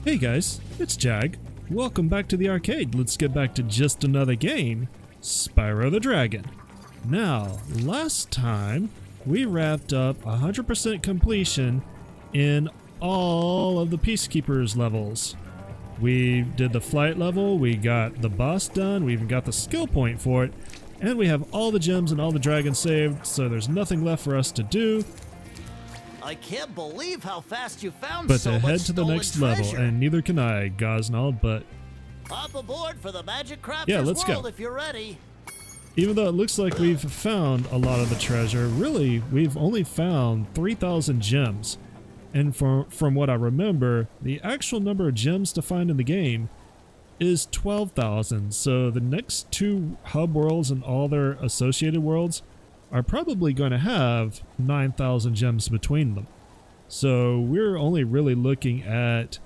Hey guys, it's Jag. Welcome back to the arcade. Let's get back to just another game, Spyro the Dragon. Now, last time we wrapped up 100% completion in all of the Peacekeepers levels. We did the flight level, we got the boss done, we even got the skill point for it, and we have all the gems and all the dragons saved, so there's nothing left for us to do I can't believe how fast you found but so to much head to the stolen next level, treasure. and neither can I, Gosnald, but Hop aboard for the Magic Crafter's Yeah, let's World go. if you're ready. even though it looks like we've found a lot of the treasure, really, we've only found 3,000 gems. And from what I remember, the actual number of gems to find in the game is 12,000. So the next two hub worlds and all their associated worlds are probably going to have 9,000 gems between them. So we're only really looking at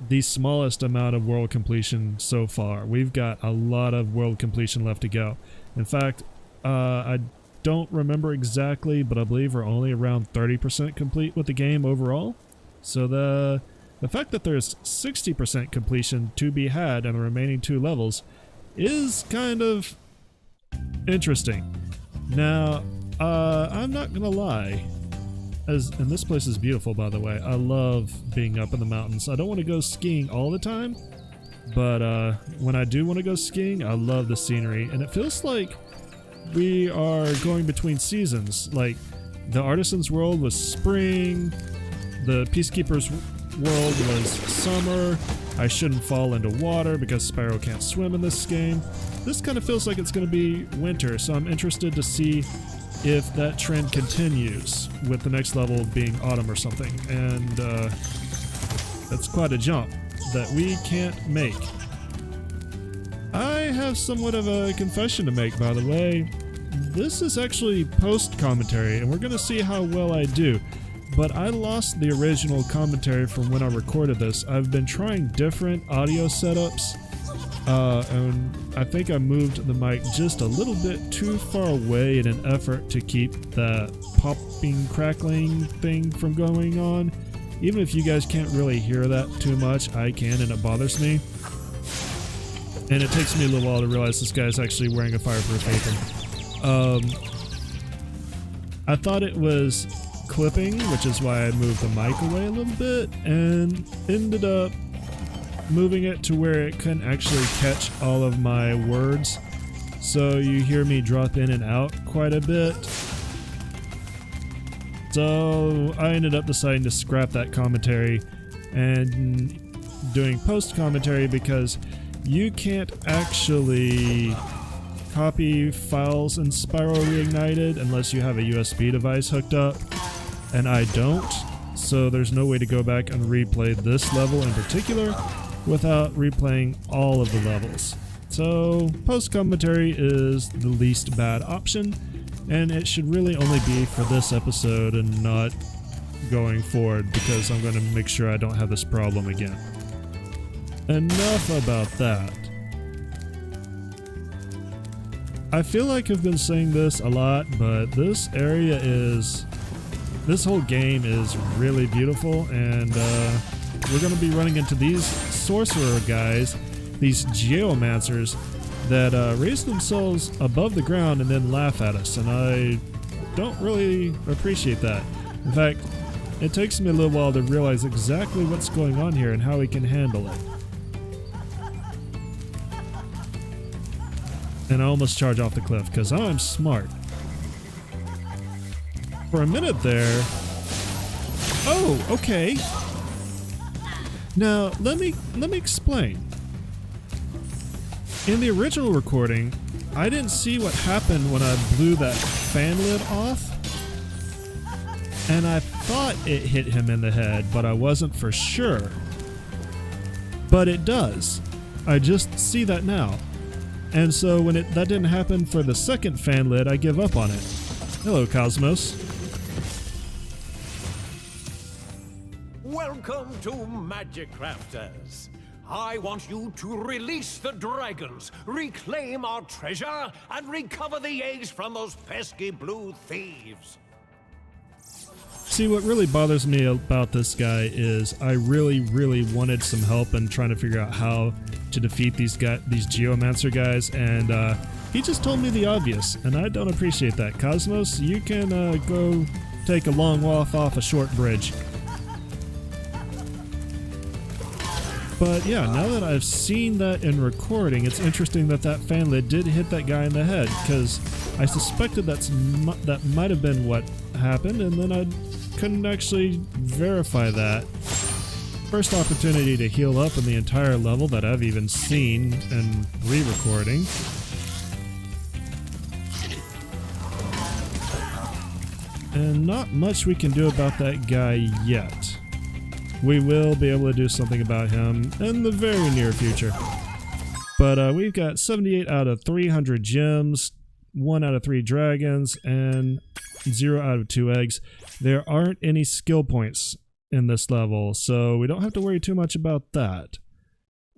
the smallest amount of world completion so far. We've got a lot of world completion left to go. In fact, I don't remember exactly, but I believe we're only around 30% complete with the game overall. So the fact that there's 60% completion to be had in the remaining two levels is kind of interesting. Now, I'm not gonna lie, and this place is beautiful, by the way. I love being up in the mountains. I don't want to go skiing all the time, but when I do want to go skiing, I love the scenery, and it feels like we are going between seasons. Like, the Artisan's World was spring, the Peacekeepers world was summer, I shouldn't fall into water because Spyro can't swim in this game. This kind of feels like it's going to be winter, so I'm interested to see if that trend continues with the next level being autumn or something. And that's quite a jump that we can't make. I have somewhat of a confession to make, by the way. This is actually post-commentary, and we're going to see how well I do. But I lost the original commentary from when I recorded this. I've been trying different audio setups, and I think I moved the mic just a little bit too far away in an effort to keep that popping, crackling thing from going on. Even if you guys can't really hear that too much, I can, and it bothers me. And it takes me a little while to realize this guy's actually wearing a fireproof apron. I thought it was clipping, which is why I moved the mic away a little bit, and ended up moving it to where it couldn't actually catch all of my words. So you hear me drop in and out quite a bit. So I ended up deciding to scrap that commentary and doing post-commentary because you can't actually copy files in Spyro Reignited unless you have a USB device hooked up, and I don't, so there's no way to go back and replay this level in particular without replaying all of the levels. So post-commentary is the least bad option, and it should really only be for this episode and not going forward, because I'm going to make sure I don't have this problem again. Enough about that. I feel like I've been saying this a lot, but this whole game is really beautiful, and we're going to be running into these sorcerer guys, these geomancers, that raise themselves above the ground and then laugh at us, and I don't really appreciate that. In fact, it takes me a little while to realize exactly what's going on here and how we can handle it. And I almost charge off the cliff because I'm smart. For a minute there. Oh, okay. Now let me explain. In the original recording, I didn't see what happened when I blew that fan lid off, and I thought it hit him in the head, but I wasn't for sure. But it does. I just see that now. And so when that didn't happen for the second fan lid, I give up on it. Hello, Cosmos. Welcome to Magic Crafters. I want you to release the dragons, reclaim our treasure, and recover the eggs from those pesky blue thieves. See, what really bothers me about this guy is I really wanted some help in trying to figure out how to defeat these Geomancer guys, and he just told me the obvious, and I don't appreciate that. Cosmos, you can go take a long walk off a short bridge. But yeah, now that I've seen that in recording, it's interesting that that fan lid did hit that guy in the head, because I suspected that might have been what happened, and then I couldn't actually verify that. First opportunity to heal up in the entire level that I've even seen in re-recording. And not much we can do about that guy yet. We will be able to do something about him in the very near future. But we've got 78 out of 300 gems, 1 out of 3 dragons, and 0 out of 2 eggs. There aren't any skill points in this level, so we don't have to worry too much about that.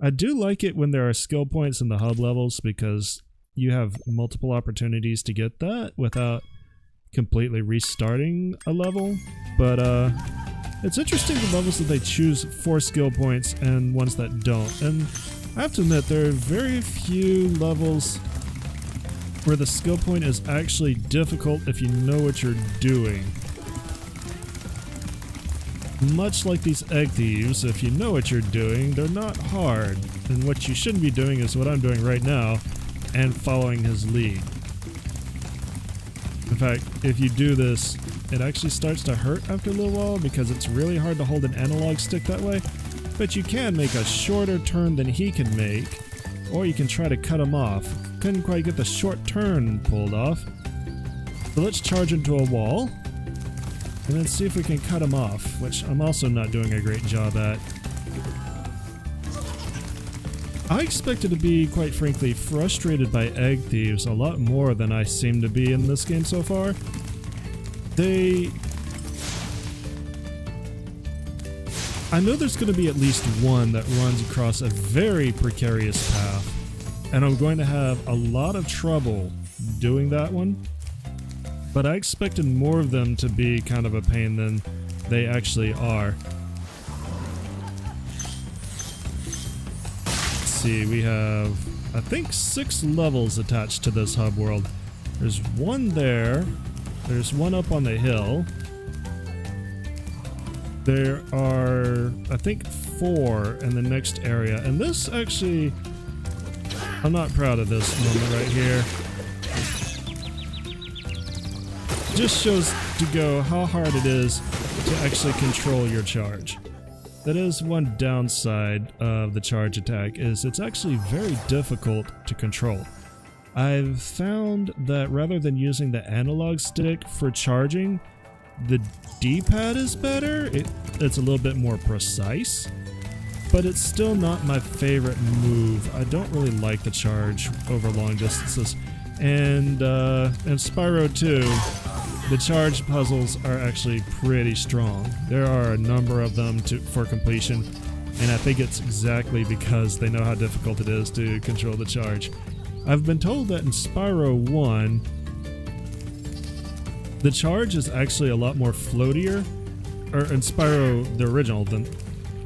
I do like it when there are skill points in the hub levels, because you have multiple opportunities to get that without completely restarting a level. But it's interesting the levels that they choose for skill points and ones that don't. And I have to admit, there are very few levels where the skill point is actually difficult if you know what you're doing. Much like these egg thieves, if you know what you're doing, they're not hard. And what you shouldn't be doing is what I'm doing right now, and following his lead. In fact, if you do this, it actually starts to hurt after a little while because it's really hard to hold an analog stick that way. But you can make a shorter turn than he can make, or you can try to cut him off. Couldn't quite get the short turn pulled off. So let's charge into a wall, and then see if we can cut him off, which I'm also not doing a great job at. I expected to be, quite frankly, frustrated by egg thieves a lot more than I seem to be in this game so far. I know there's going to be at least one that runs across a very precarious path, and I'm going to have a lot of trouble doing that one. But I expected more of them to be kind of a pain than they actually are. Let's see, we have, I think, 6 levels attached to this hub world. There's one there, there's one up on the hill. There are, I think, 4 in the next area, and this actually, I'm not proud of this moment right here. Just shows to go how hard it is to actually control your charge. That is one downside of the charge attack, is it's actually very difficult to control. I've found that rather than using the analog stick for charging, the D-pad is better. It's a little bit more precise, but it's still not my favorite move. I don't really like the charge over long distances. And Spyro 2, the charge puzzles are actually pretty strong. There are a number of them for completion, and I think it's exactly because they know how difficult it is to control the charge. I've been told that in Spyro 1, the charge is actually a lot more floatier, or in Spyro the original, than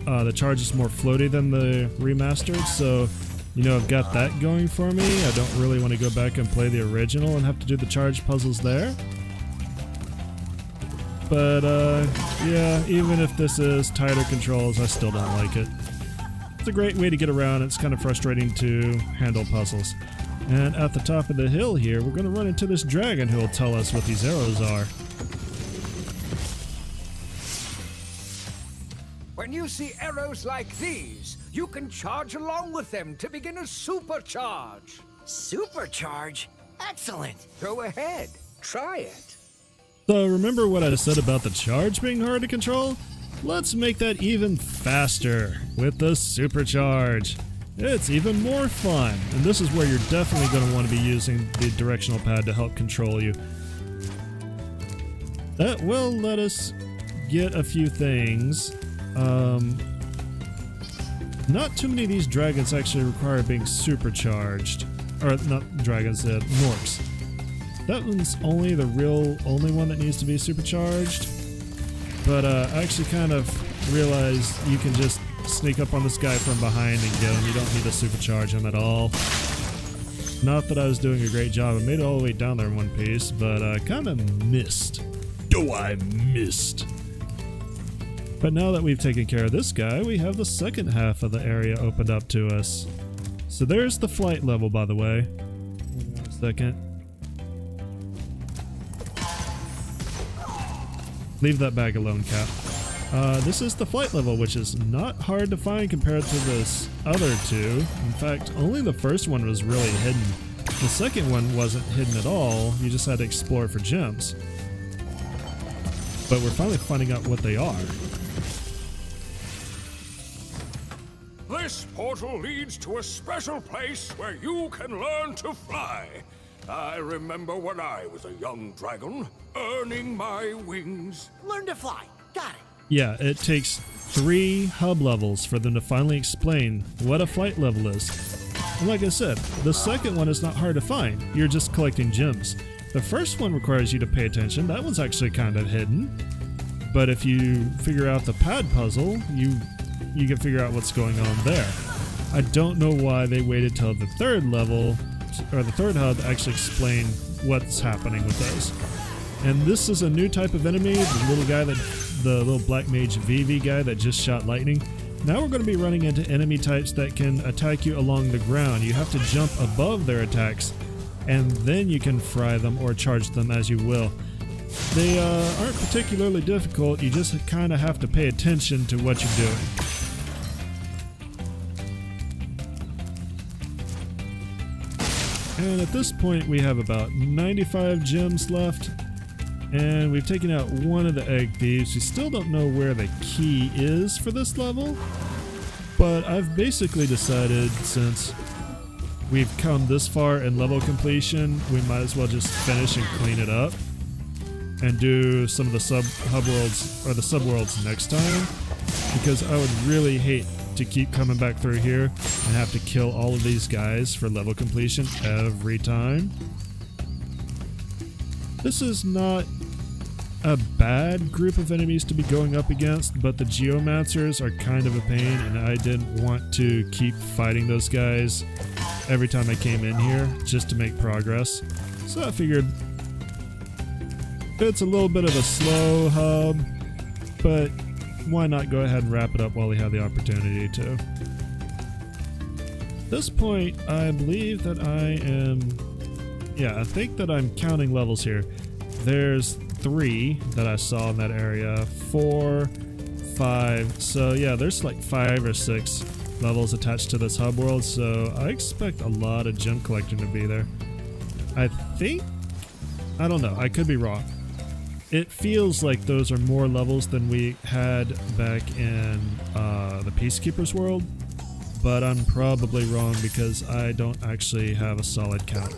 the charge is more floaty than the remastered, so you know, I've got that going for me. I don't really want to go back and play the original and have to do the charge puzzles there. But yeah, even if this is tighter controls, I still don't like it. It's a great way to get around. It's kind of frustrating to handle puzzles. And at the top of the hill here, we're going to run into this dragon who will tell us what these arrows are. When you see arrows like these, you can charge along with them to begin a supercharge. Supercharge? Excellent! Go ahead, try it. So remember what I said about the charge being hard to control? Let's make that even faster with the supercharge. It's even more fun, and this is where you're definitely going to want to be using the directional pad to help control you. That will let us get a few things. Not too many of these dragons actually require being supercharged. Or, not dragons, Gnorcs. That one's only the only one that needs to be supercharged. But I actually kind of realized you can just sneak up on this guy from behind and get him. You don't need to supercharge him at all. Not that I was doing a great job. I made it all the way down there in one piece, but I kind of missed. Oh, I missed. But now that we've taken care of this guy, we have the second half of the area opened up to us. So there's the flight level, by the way. 1 second. Leave that bag alone, Cap. This is the flight level, which is not hard to find compared to this other two. In fact, only the first one was really hidden. The second one wasn't hidden at all. You just had to explore for gems. But we're finally finding out what they are. This portal leads to a special place where you can learn to fly. I remember when I was a young dragon, earning my wings. Learn to fly. Got it. Yeah, it takes 3 hub levels for them to finally explain what a flight level is. And like I said, the second one is not hard to find. You're just collecting gems. The first one requires you to pay attention. That one's actually kind of hidden. But if you figure out the pad puzzle, you can figure out what's going on there. I don't know why they waited till the third level, or the third hub, to actually explain what's happening with those. And this is a new type of enemy, the little black mage VV guy that just shot lightning. Now we're going to be running into enemy types that can attack you along the ground. You have to jump above their attacks, and then you can fry them or charge them as you will. They aren't particularly difficult, you just kind of have to pay attention to what you're doing. And at this point we have about 95 gems left, and we've taken out one of the egg thieves. We still don't know where the key is for this level, but I've basically decided since we've come this far in level completion, we might as well just finish and clean it up and do some of the subworlds next time, because I would really hate to keep coming back through here and have to kill all of these guys for level completion every time. This is not a bad group of enemies to be going up against, but the Geomancers are kind of a pain, and I didn't want to keep fighting those guys every time I came in here just to make progress. So I figured it's a little bit of a slow hub, but why not go ahead and wrap it up while we have the opportunity to. At this point, I believe that I think that I'm counting levels here. There's 3 that I saw in that area, 4, 5, so yeah, there's like 5 or 6 levels attached to this hub world, so I expect a lot of gem collecting to be there. I don't know, I could be wrong. It feels like those are more levels than we had back in the Peacekeepers world, but I'm probably wrong because I don't actually have a solid count.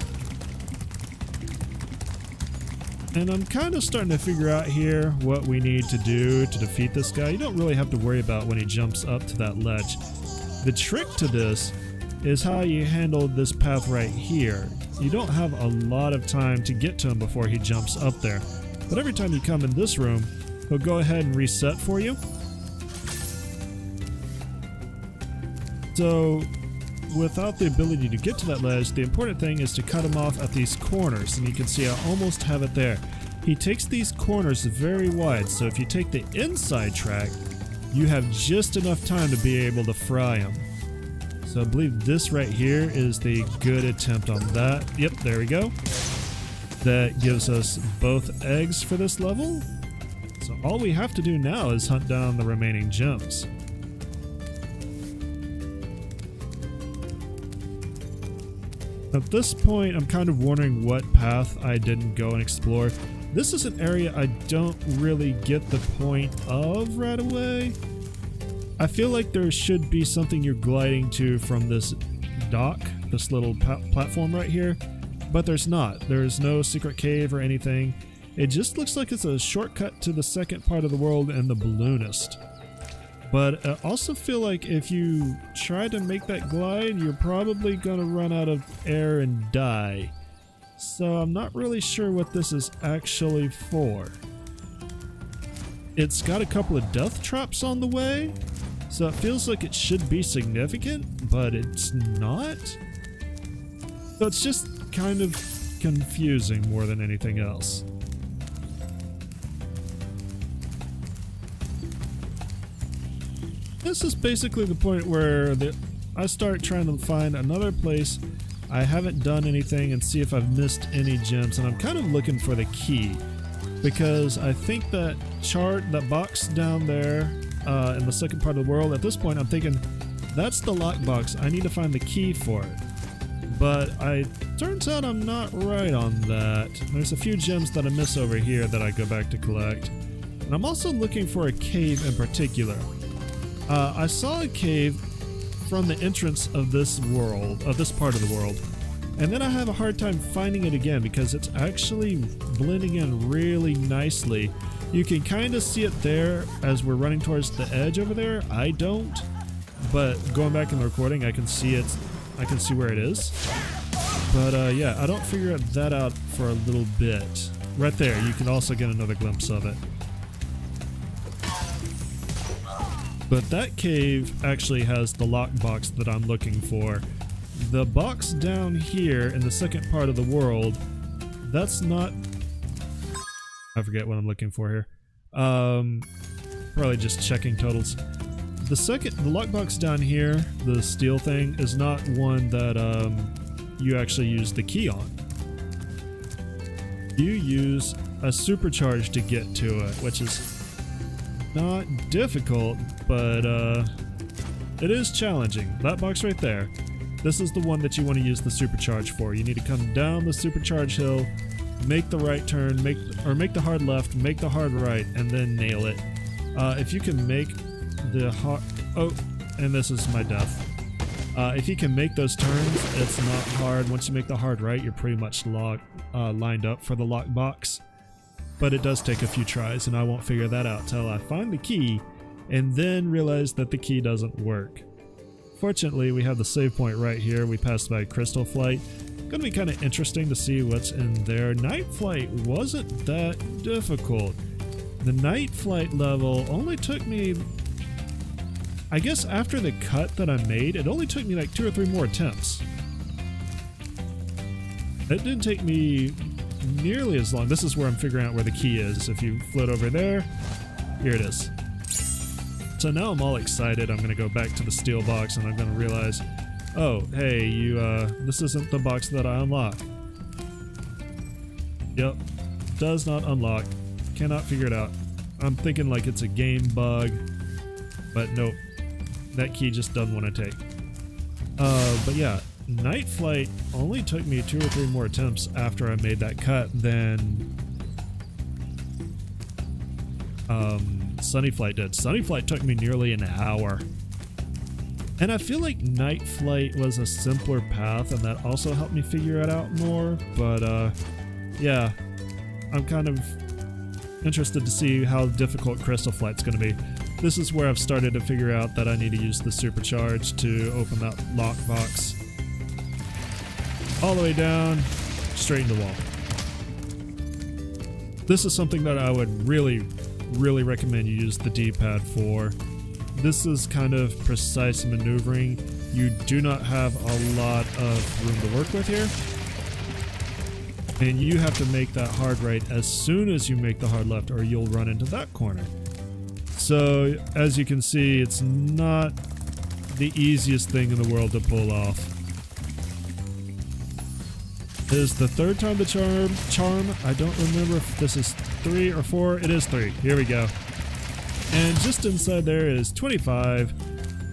And I'm kind of starting to figure out here what we need to do to defeat this guy. You don't really have to worry about when he jumps up to that ledge. The trick to this is how you handle this path right here. You don't have a lot of time to get to him before he jumps up there. But every time you come in this room, he'll go ahead and reset for you. So, without the ability to get to that ledge, the important thing is to cut him off at these corners. And you can see I almost have it there. He takes these corners very wide, so if you take the inside track, you have just enough time to be able to fry him. So I believe this right here is the good attempt on that. Yep, there we go. That gives us both eggs for this level. So all we have to do now is hunt down the remaining gems. At this point, I'm kind of wondering what path I didn't go and explore. This is an area I don't really get the point of right away. I feel like there should be something you're gliding to from this dock, this little platform right here. But there's not. There's no secret cave or anything. It just looks like it's a shortcut to the second part of the world and the balloonist. But I also feel like if you try to make that glide, you're probably going to run out of air and die. So I'm not really sure what this is actually for. It's got a couple of death traps on the way, so it feels like it should be significant, but it's not. So it's just kind of confusing more than anything else. This is basically the point where I start trying to find another place I haven't done anything and see if I've missed any gems, and I'm kind of looking for the key, because I think that box down there in the second part of the world, at this point I'm thinking that's the lockbox. I need to find the key for it. But turns out I'm not right on that. There's a few gems that I miss over here that I go back to collect. And I'm also looking for a cave in particular. I saw a cave from the entrance of this part of the world. And then I have a hard time finding it again because it's actually blending in really nicely. You can kind of see it there as we're running towards the edge over there. I don't, but going back in the recording, I can see it. I can see where it is. But yeah, I don't figure that out for a little bit. Right there, you can also get another glimpse of it. But that cave actually has the lockbox that I'm looking for. The box down here in the second part of the world, that's not... I forget what I'm looking for here. Probably just checking totals. The lockbox down here, the steel thing, is not one that you actually use the key on. You use a supercharge to get to it, which is not difficult, but it is challenging. That box right there, this is the one that you want to use the supercharge for. You need to come down the supercharge hill, make the right turn, make the hard left, make the hard right, and then nail it. If you can make the hard... Oh, and this is my death. If you can make those turns, it's not hard. Once you make the hard right, you're pretty much lined up for the lockbox. But it does take a few tries, and I won't figure that out till I find the key and then realize that the key doesn't work. Fortunately, we have the save point right here. We passed by Crystal Flight. Gonna be kind of interesting to see what's in there. Night Flight wasn't that difficult. The Night Flight level only took me... I guess after the cut that I made, it only took me like 2 or 3 more attempts. It didn't take me nearly as long. This is where I'm figuring out where the key is. If you float over there, here it is. So now I'm all excited. I'm going to go back to the steel box and I'm going to realize, oh, hey, this isn't the box that I unlocked. Yep, does not unlock. Cannot figure it out. I'm thinking like it's a game bug, but nope. That key just doesn't want to take. But yeah, Night Flight only took me 2 or 3 more attempts after I made that cut than Sunny Flight did. Sunny Flight took me nearly an hour. And I feel like Night Flight was a simpler path, and that also helped me figure it out more. But yeah, I'm kind of interested to see how difficult Crystal Flight's going to be. This is where I've started to figure out that I need to use the supercharge to open that lockbox. All the way down, straight in the wall. This is something that I would really recommend you use the D-pad for. This is kind of precise maneuvering. You do not have a lot of room to work with here. And you have to make that hard right as soon as you make the hard left, or you'll run into that corner. So, as you can see, it's not the easiest thing in the world to pull off. It is the 3rd time the charm. I don't remember if this is 3 or 4. It is 3. Here we go. And just inside there is 25.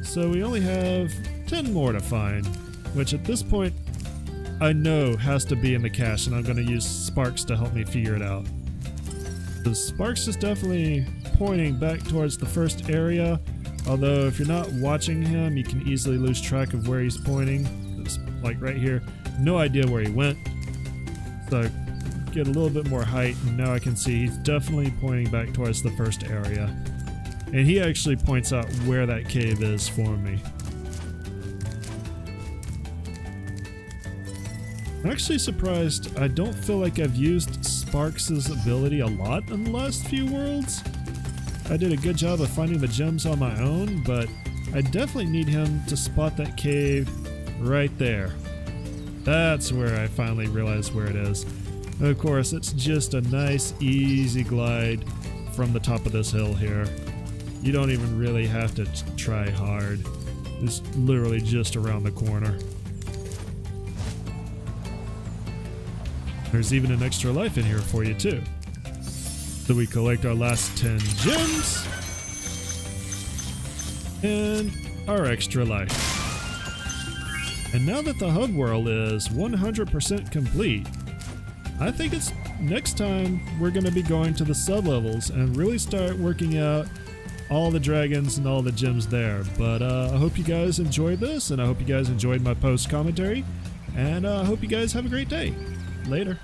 So we only have 10 more to find, which at this point I know has to be in the cache, and I'm going to use Sparks to help me figure it out. The Sparks is definitely pointing back towards the first area, although if you're not watching him, you can easily lose track of where he's pointing. It's like right here, no idea where he went. So I get a little bit more height, and now I can see he's definitely pointing back towards the first area. And he actually points out where that cave is for me. I'm actually surprised. I don't feel like I've used Sparks' ability a lot in the last few worlds. I did a good job of finding the gems on my own, but I definitely need him to spot that cave right there. That's where I finally realized where it is. Of course, it's just a nice, easy glide from the top of this hill here. You don't even really have to try hard. It's literally just around the corner. There's even an extra life in here for you too. So we collect our last 10 gems and our extra life. And now that the hub world is 100% complete, I think it's next time we're going to be going to the sub-levels and really start working out all the dragons and all the gems there. But I hope you guys enjoyed this, and I hope you guys enjoyed my post commentary, and I hope you guys have a great day. Later.